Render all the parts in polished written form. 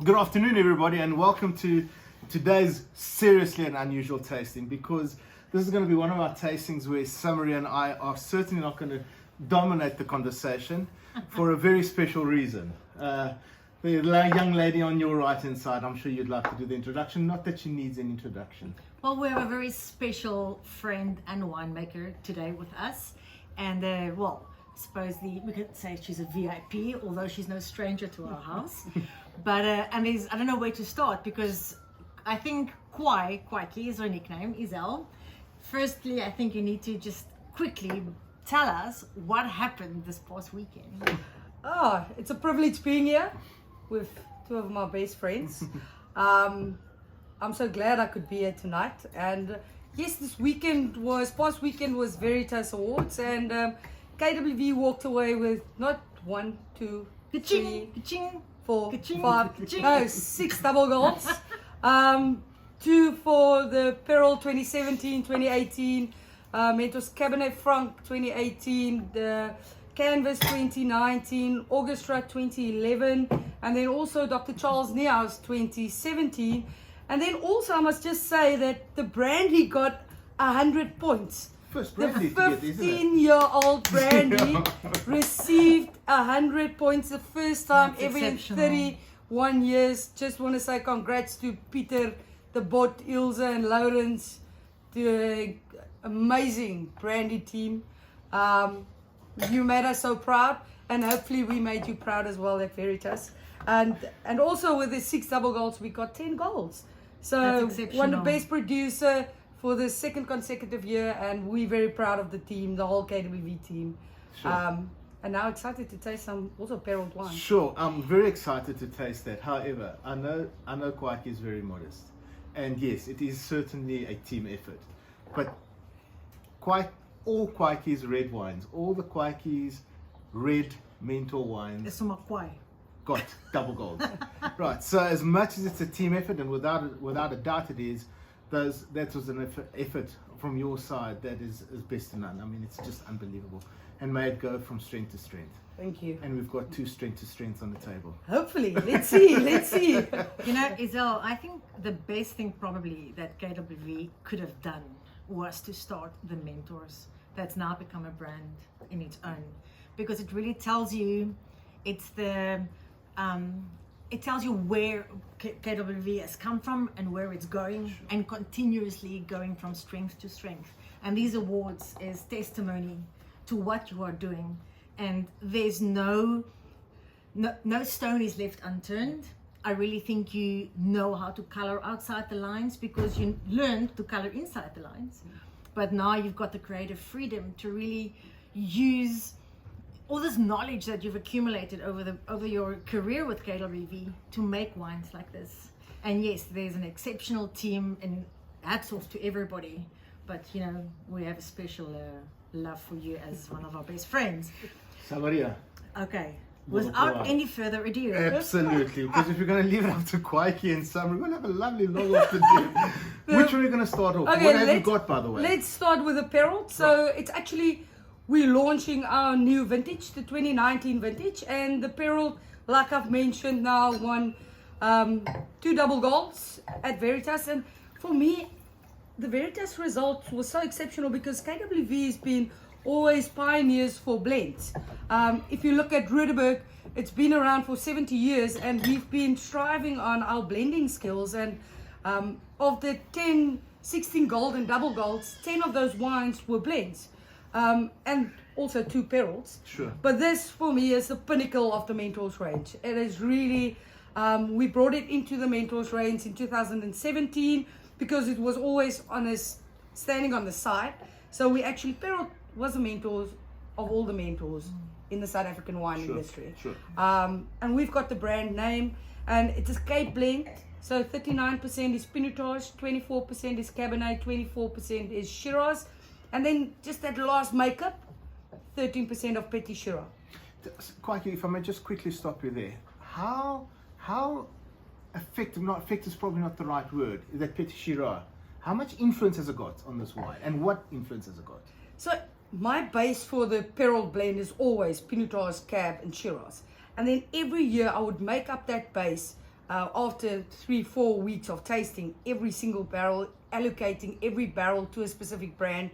Good afternoon, everybody, and welcome to today's seriously an unusual tasting, because this is going to be one of our tastings where Summery and I are certainly not going to dominate the conversation for a very special reason. The young lady on your right hand side, I'm sure you'd like to do the introduction. Not that she needs an introduction. Well, we have a very special friend and winemaker today with us, and supposedly we could say she's a VIP, although she's no stranger to our house. But and I don't know where to start, because I think Quaiki is her nickname, Izelle. Firstly, I think you need to just quickly tell us what happened this past weekend. It's a privilege being here with two of my best friends. I'm so glad I could be here tonight. And yes, past weekend was Veritas Awards, and KWV walked away with not 1, 2, 3, 4, 5, no, 6 double golds. 2 for the Perold 2017, 2018, Mentors Cabernet Franc 2018, the Canvas 2019, Orchestra 2011, and then also Dr. Charles Niehaus 2017. And then also I must just say that the brandy got 100 points. First The brandy to get, isn't it? 15-year-old brandy received 100 points the first time That's ever in exceptional. 31 years. Just want to say congrats to Peter, the Bot, Ilse and Lawrence, the amazing brandy team. You made us so proud, and hopefully we made you proud as well at Veritas. And also with the 6 double golds, we got 10 golds. So That's exceptional. won the best producer for the second consecutive year, and we're very proud of the team, the whole KWV team. Sure. And now excited to taste some also Perold wine. Sure, I'm very excited to taste that. However, I know Quaiki is very modest, and yes, it is certainly a team effort. But all Quaiki's red wines, all the Quaiki's red mentor wines It's from a Quai. got double gold. Right. So as much as it's a team effort, and without a doubt it is, that was an effort from your side that is best to none. I mean, it's just unbelievable. And may it go from strength to strength. Thank you. And we've got 2 strength to strengths on the table. Hopefully, let's see. You know, Izelle, I think the best thing probably that KWV could have done was to start the Mentors. That's now become a brand in its own, because it really tells you, it tells you where KWV has come from and where it's going, Sure. and continuously going from strength to strength. And these awards is testimony to what you are doing, and there's no stone is left unturned. I really think you know how to color outside the lines, because you learned to color inside the lines. But now you've got the creative freedom to really use all this knowledge that you've accumulated over your career with KWV to make wines like this. And yes, there's an exceptional team, and hats off to everybody. But you know, we have a special love for you as one of our best friends. Samaria. Okay, Well, without wow. any further ado, Absolutely. Because if you're going to leave it up to Quaiki and Summer, we're going to have a lovely long afternoon. Which one are we going to start off? Okay, What have you got, by the way? Let's start with the Perold. So it's actually, we're launching our new vintage, the 2019 vintage, and the Perold, like I've mentioned now, won 2 double golds at Veritas. And for me, the Veritas result was so exceptional because KWV has been always pioneers for blends. If you look at Rudeberg, it's been around for 70 years, and we've been striving on our blending skills. And of the 16 gold and double golds, 10 of those wines were blends. And also 2 Perolds. Sure. But this for me is the pinnacle of the Mentors range. It is really, we brought it into the Mentors range in 2017 because it was always standing on the side. So we actually, Perold was the Mentors of all the Mentors in the South African wine industry. Sure. And we've got the brand name, and it's a Cape blend. So 39% is Pinotage, 24% is Cabernet, 24% is Shiraz. And then just that last makeup, 13% of Petit Shiraz. Quaiki, if I may just quickly stop you there. How effective, not effective is probably not the right word, is that Petit Shiraz? How much influence has it got on this wine? And what influence has it got? So my base for the Perold blend is always Pinotage, Cab and Shiraz. And then every year I would make up that base after 3-4 weeks of tasting every single barrel, allocating every barrel to a specific brand.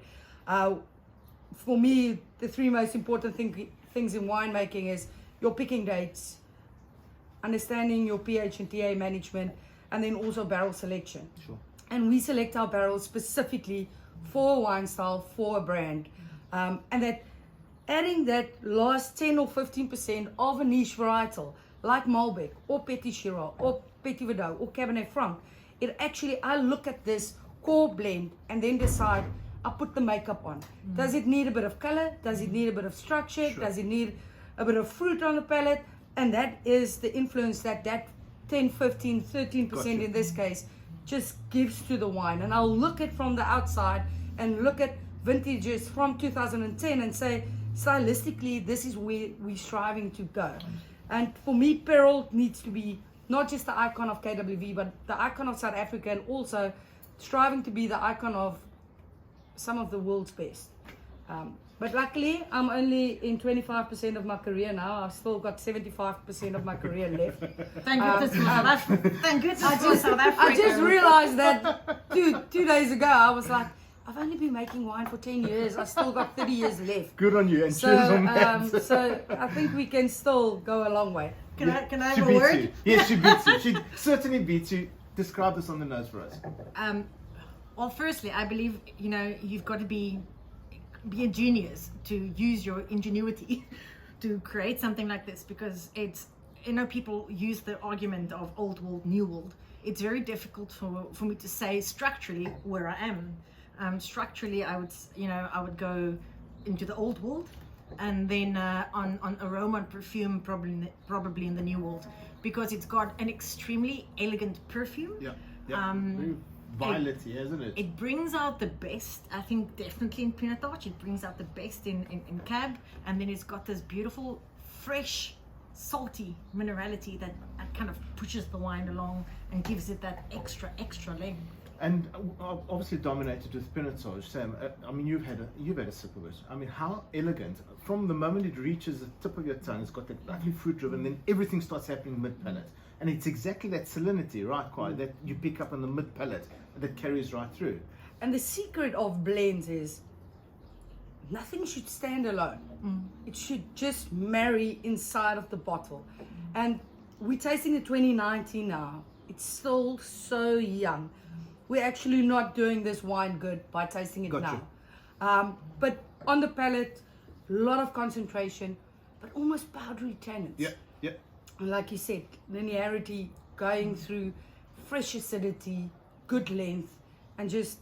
For me, the three most important things in winemaking is your picking dates, understanding your pH and TA management, and then also barrel selection. Sure. And we select our barrels specifically for a wine style, for a brand. And that adding that last 10 or 15% of a niche varietal, like Malbec, or Petit Shiraz, or Petite Verdot, or Cabernet Franc, it actually, I look at this core blend and then decide, I put the makeup on. Does it need a bit of color? Does it need a bit of structure? Sure. Does it need a bit of fruit on the palate? And that is the influence that 10, 15, 13% Gotcha. in this case just gives to the wine. And I'll look at from the outside and look at vintages from 2010 and say, stylistically, this is where we're striving to go. And for me, Perold needs to be not just the icon of KWV, but the icon of South Africa, and also striving to be the icon of some of the world's best. But luckily, I'm only in 25% of my career now. I've still got 75% of my career left. Thank goodness for South Africa. Thank goodness for South Africa. I just realized that two days ago, I was like, I've only been making wine for 10 years. I still got 30 years left. Good on you, and So, cheers on that. so I think we can still go a long way. Can I She have a beats word? you. Yes, she beats you. She certainly beats you. Describe this on the nose for us. Well, firstly, I believe, you've got to be a genius to use your ingenuity to create something like this, because it's, people use the argument of old world, new world. It's very difficult for me to say structurally where I am. Structurally, I would go into the old world, and then on aroma and perfume, probably in the new world, because it's got an extremely elegant perfume. Yeah. Very violet-y, isn't it? It brings out the best, I think, definitely in Pinotage. It brings out the best in Cab, and then it's got this beautiful, fresh, salty minerality that kind of pushes the wine along and gives it that extra length. And obviously dominated with Pinotage. Sam, I mean, you've had a sip of it. I mean, how elegant! From the moment it reaches the tip of your tongue, it's got that lovely fruit driven. Then everything starts happening mid palate, and it's exactly that salinity, right, Kwai, that you pick up on the mid palate that carries right through. And the secret of blends is nothing should stand alone. It should just marry inside of the bottle. And we're tasting the 2019 now. It's still so young. We're actually not doing this wine good by tasting it Gotcha. now. But on the palate, a lot of concentration, but almost powdery tannins. Yeah. And like you said, linearity going through, fresh acidity, good length, and just,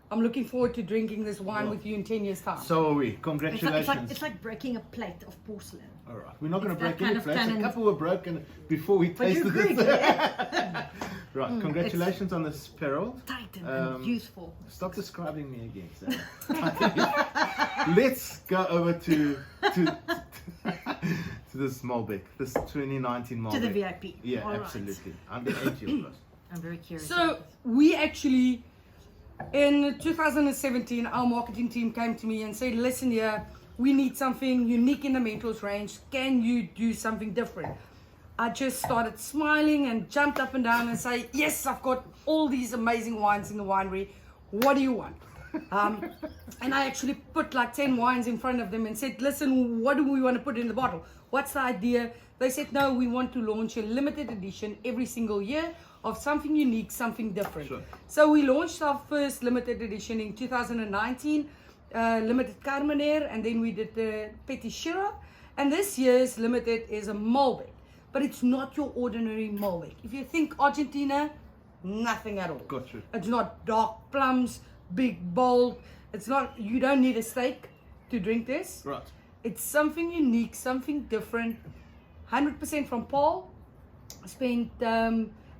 I'm looking forward to drinking this wine with you in 10 years' time. So are we. Congratulations. It's like breaking a plate of porcelain. All right. We're not going to It's break that any kind of plates. A tannin. couple were broken before we But you're tasted good, it. yeah. Right. Congratulations on this Perold. Tight and youthful. Stop describing me again, Sam. Let's go over to this Malbec, this 2019 Malbec. To the VIP. Yeah, All right. absolutely. Under 80 of us. I'm very curious. So we actually, in 2017, our marketing team came to me and said, listen here, we need something unique in the Mentors range. Can you do something different? I just started smiling and jumped up and down and say, yes, I've got all these amazing wines in the winery. What do you want? And I actually put like 10 wines in front of them and said, listen, what do we want to put in the bottle? What's the idea? They said, no, we want to launch a limited edition every single year of something unique, something different. Sure. So we launched our first limited edition in 2019, limited Carmenère, and then we did the Petit Shiraz. And this year's limited is a Malbec, but it's not your ordinary Malbec. If you think Argentina, nothing at all. Gotcha. It's not dark plums, big, bold. It's not, you don't need a steak to drink this. Right. It's something unique, something different. 100% from Paul. I spent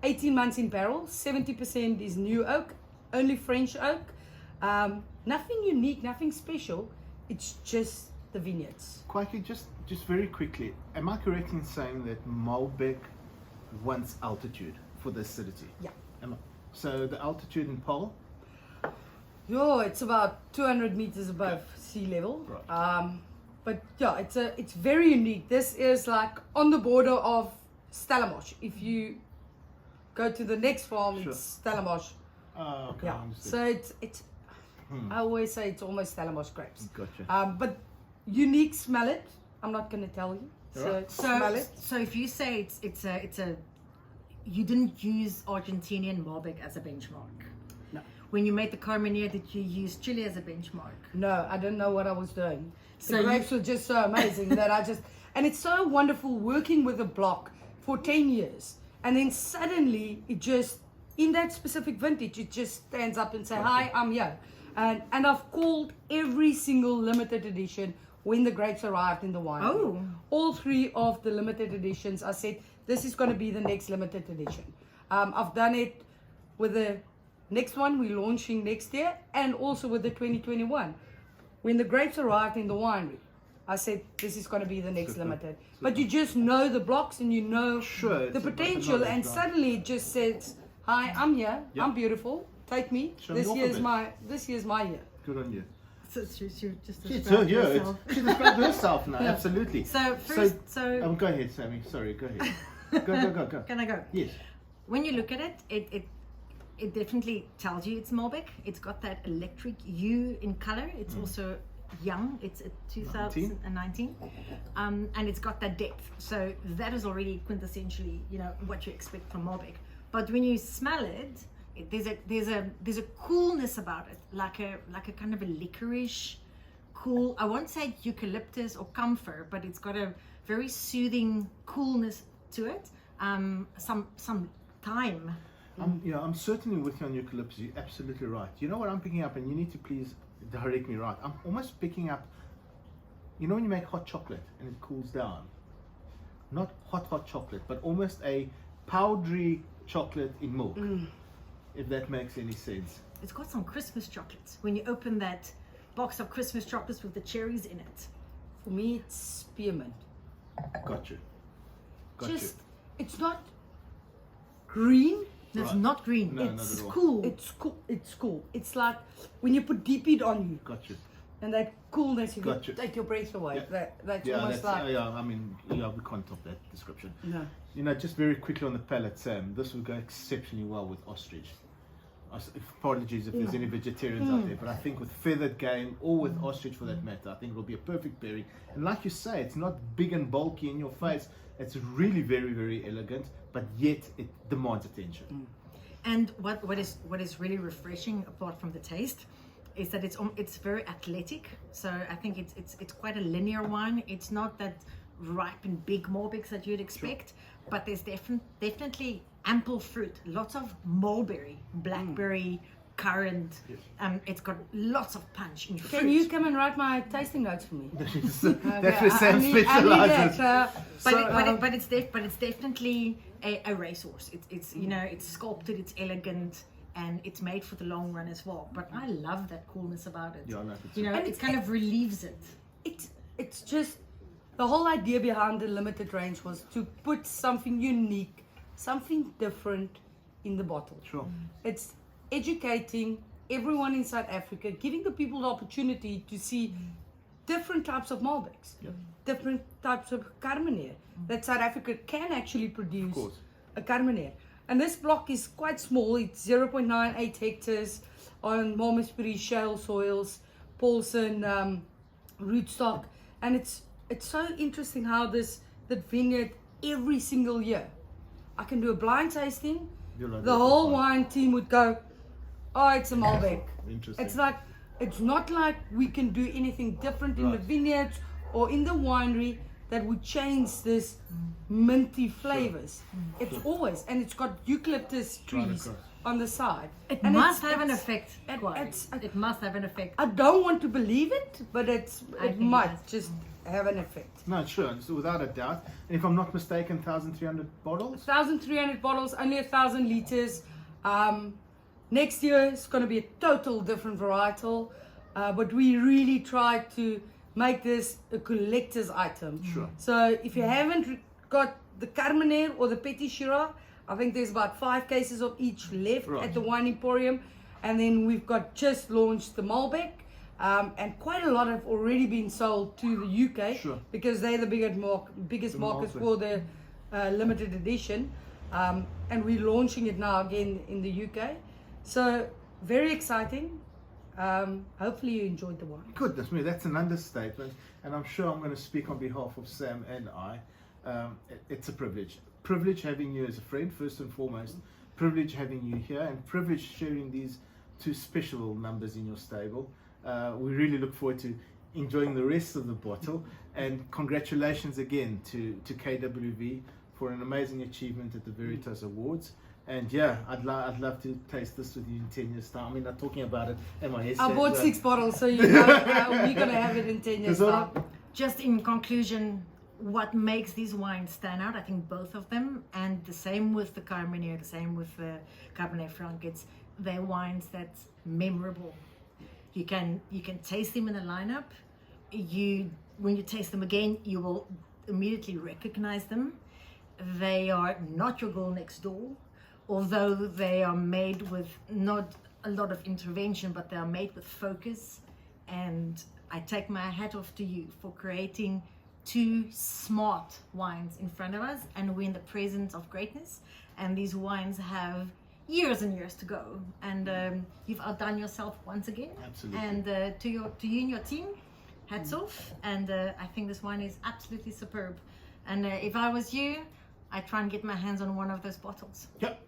18 months in barrel. 70% is new oak, only French oak. Nothing unique, nothing special. It's just the vineyards. Quietly, just very quickly, am I correct in saying that Malbec wants altitude for the acidity? Yeah. So the altitude in Paul? Yo, it's about 200 meters above sea level. Right. But yeah, it's very unique. This is like on the border of Stellenbosch. If you go to the next farm, Sure. it's Stellenbosch. Oh, okay, Yeah. understood. So it's I always say it's almost Stellenbosch grapes. Gotcha. But unique, smell it. I'm not going to tell you. So Alright. smell it. So if you say it's a you didn't use Argentinian Malbec as a benchmark. No. When you made the Carmenere, did you use Chile as a benchmark? No, I don't know what I was doing. So The grapes were just so amazing that and it's so wonderful working with a block for 10 years. And then suddenly it just, in that specific vintage, it just stands up and say, hi, I'm here. And I've called every single limited edition when the grapes arrived in the wine. Oh. All 3 of the limited editions, I said, this is going to be the next limited edition. I've done it with the next one we're launching next year, and also with the 2021. When the grapes arrived in the winery, I said, this is going to be the next limited. But you just know the blocks and you know Sure, the it's a potential, knowledge, and right. suddenly it just says, hi, I'm here, Yep. I'm beautiful, take me. Show me off a bit. This year's my year. Good on you. So she just She's described yeah, herself. she described herself now. Absolutely. So first, so Go ahead, Sammy. Sorry, go ahead. Go. can I go? Yes. When you look at it definitely tells you it's Malbec. It's got that electric hue in color. It's also young. It's a 2019, and it's got that depth. So that is already quintessentially, what you expect from Malbec. But when you smell it, there's a coolness about it, like a kind of a licorice, cool. I won't say eucalyptus or camphor, but it's got a very soothing coolness to it. Some thyme. I'm certainly with you on eucalyptus. You're absolutely right. You know what I'm picking up, and you need to please direct me right. I'm almost picking up, when you make hot chocolate and it cools down, not hot chocolate, but almost a powdery chocolate in milk, if that makes any sense. It's got some Christmas chocolates. When you open that box of Christmas chocolates with the cherries in it. For me, it's spearmint. Got you. It's not green. It's Right. not green. No, not It's at all. cool. It's cool. It's like when you put deep heat on you, Got you. and that coolness, you Gotcha. can take your breath away. Yeah. That's almost like we can't top that description. no. Just very quickly on the palate, Sam, this would go exceptionally well with ostrich. Apologies if there's any vegetarians out there, but I think with feathered game or with ostrich for that matter, I think it'll be a perfect pairing. And like you say, it's not big and bulky in your face. It's really very, very elegant, but yet it demands attention. And what is really refreshing, apart from the taste, is that it's very athletic. So I think it's quite a linear wine. It's not that ripe and big Malbecs that you'd expect, but there's definitely ample fruit, lots of mulberry, blackberry, currant. It's got lots of punch in fruit. Can you come and write my tasting notes for me? That's where Sam I need specializes. that, But it's definitely a racehorse. It's sculpted, it's elegant, and it's made for the long run as well. But I love that coolness about it. Yeah, I like it too. And It kind of relieves it. It's just the whole idea behind the limited range was to put something unique, something different in the bottle. Sure. It's educating everyone in South Africa, giving the people the opportunity to see different types of Malbecs, different types of Carmenere, that South Africa can actually produce a Carmenere. And this block is quite small. It's 0.98 hectares on Malmesbury shale soils, Paulson rootstock, and it's so interesting how that vineyard every single year, I can do a blind tasting. The whole wine team would go, oh, it's a Malbec. Interesting. It's not like we can do anything different in the vineyards or in the winery that would change this minty flavors. It's always, and it's got eucalyptus trees on the side. It And must have an effect. it must have an effect. I don't want to believe it, but I it think might it just have an effect. No, sure, without a doubt. And if I'm not mistaken, 1,300 bottles? 1,300 bottles, only 1,000 liters. Next year it's going to be a total different varietal, but we really try to make this a collector's item. Sure. So if you haven't got the Carmenere or the Petit Shiraz, I think there's about 5 cases of each left at the Wine Emporium, and then we've got just launched the Malbec. And quite a lot have already been sold to the UK because they're the biggest markets for the limited edition. and we're launching it now again in the UK. So very exciting. Hopefully you enjoyed the wine. Goodness me, that's an understatement, and I'm sure I'm going to speak on behalf of Sam and I. It's a privilege having you as a friend, first and foremost, privilege having you here, and privilege sharing these two special numbers in your stable. We really look forward to enjoying the rest of the bottle, and congratulations again to KWV for an amazing achievement at the Veritas Awards. And yeah, I'd love to taste this with you in 10 years time. I mean, I'm talking about it in my essay. I bought 6 bottles, so you know we're going to have it in 10 years time. Just in conclusion, what makes these wines stand out, I think both of them, and the same with the Cabernet, the same with the Cabernet Franc, they're wines that's memorable. You can taste them in a lineup. When you taste them again, you will immediately recognize them. They are not your girl next door, although they are made with not a lot of intervention, but they are made with focus. And I take my hat off to you for creating 2 smart wines in front of us, and we're in the presence of greatness, and these wines have years and years to go, and you've outdone yourself once again. Absolutely. And to you and your team, hats off. And I think this wine is absolutely superb, and if I was you, I'd try and get my hands on one of those bottles. Yep.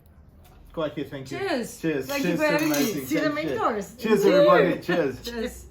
Quite here, thank you. Cheers. Cheers. Thank Cheers you for having me. amazing. See the mentors. Cheers everybody. Cheers. Cheers.